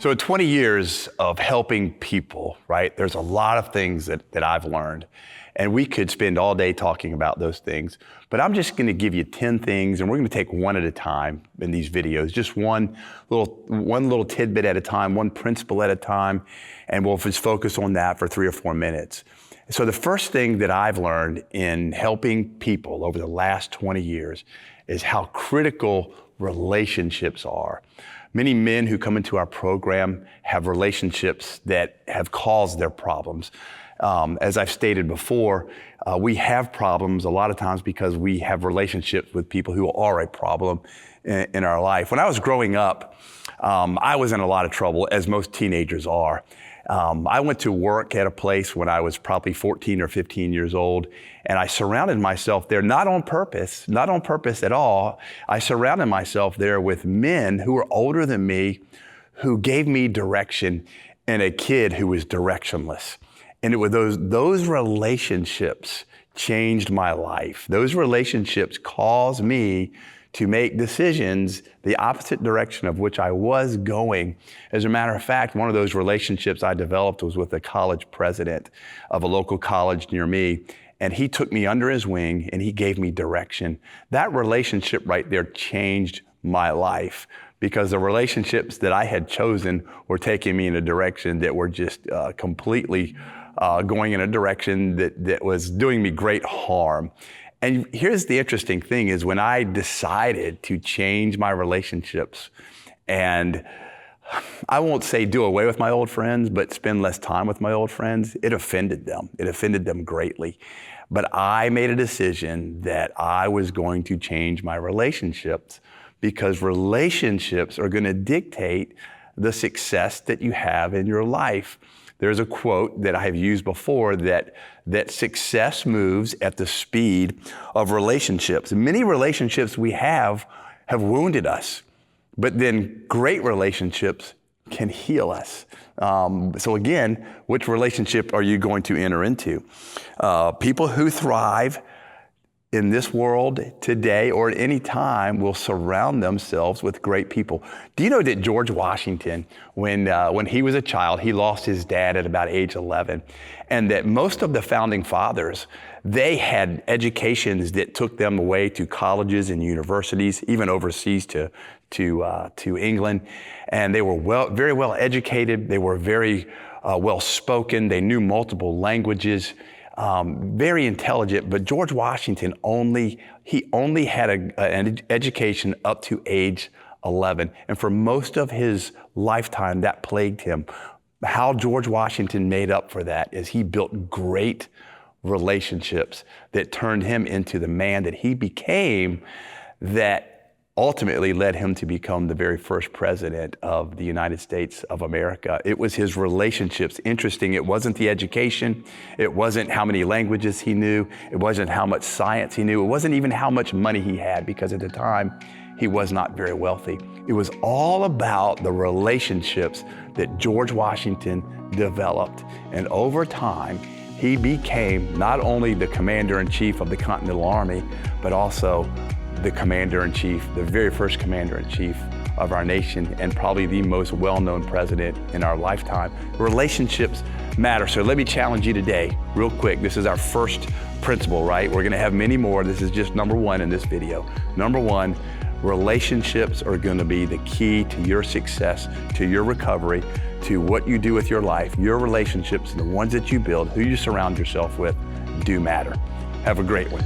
So in 20 years of helping people, right, there's a lot of things that I've learned. And we could spend all day talking about those things. But I'm just gonna give you 10 things, and we're gonna take one at a time in these videos, just one little tidbit at a time, one principle at a time, and we'll just focus on that for 3 or 4 minutes. So the first thing that I've learned in helping people over the last 20 years is how critical relationships are. Many men who come into our program have relationships that have caused their problems. As I've stated before, we have problems a lot of times because we have relationships with people who are a problem in our life. When I was growing up, I was in a lot of trouble, as most teenagers are. I went to work at a place when I was probably 14 or 15 years old, and I surrounded myself there, not on purpose at all. I surrounded myself there with men who were older than me, who gave me direction, and a kid who was directionless. And it was those relationships changed my life. Those relationships caused me to make decisions the opposite direction of which I was going. As a matter of fact, one of those relationships I developed was with a college president of a local college near me. And he took me under his wing and he gave me direction. That relationship right there changed my life, because the relationships that I had chosen were taking me in a direction that were just completely going in a direction that was doing me great harm. And here's the interesting thing is when I decided to change my relationships, and I won't say do away with my old friends, but spend less time with my old friends, it offended them. It offended them greatly. But I made a decision that I was going to change my relationships, because relationships are going to dictate the success that you have in your life. There's a quote that I have used before that success moves at the speed of relationships. Many relationships we have wounded us, but then great relationships can heal us. So again, which relationship are you going to enter into? People who thrive in this world today or at any time will surround themselves with great people. Do you know that George Washington, when he was a child, he lost his dad at about age 11, and that most of the founding fathers, they had educations that took them away to colleges and universities, even overseas to England, and they were very well educated. They were very well spoken. They knew multiple languages. Very intelligent, but George Washington only had an education up to age 11. And for most of his lifetime, that plagued him. How George Washington made up for that is he built great relationships that turned him into the man that he became, that ultimately led him to become the very first president of the United States of America. It was his relationships. Interesting, it wasn't the education, it wasn't how many languages he knew, it wasn't how much science he knew, it wasn't even how much money he had, because at the time, he was not very wealthy. It was all about the relationships that George Washington developed. And over time, he became not only the commander-in-chief of the Continental Army, but also the commander-in-chief, the very first commander-in-chief of our nation, and probably the most well-known president in our lifetime. Relationships matter. So let me challenge you today, real quick. This is our first principle, right? We're gonna have many more. This is just number one in this video. Number one, relationships are gonna be the key to your success, to your recovery, to what you do with your life. Your relationships, the ones that you build, who you surround yourself with, do matter. Have a great one.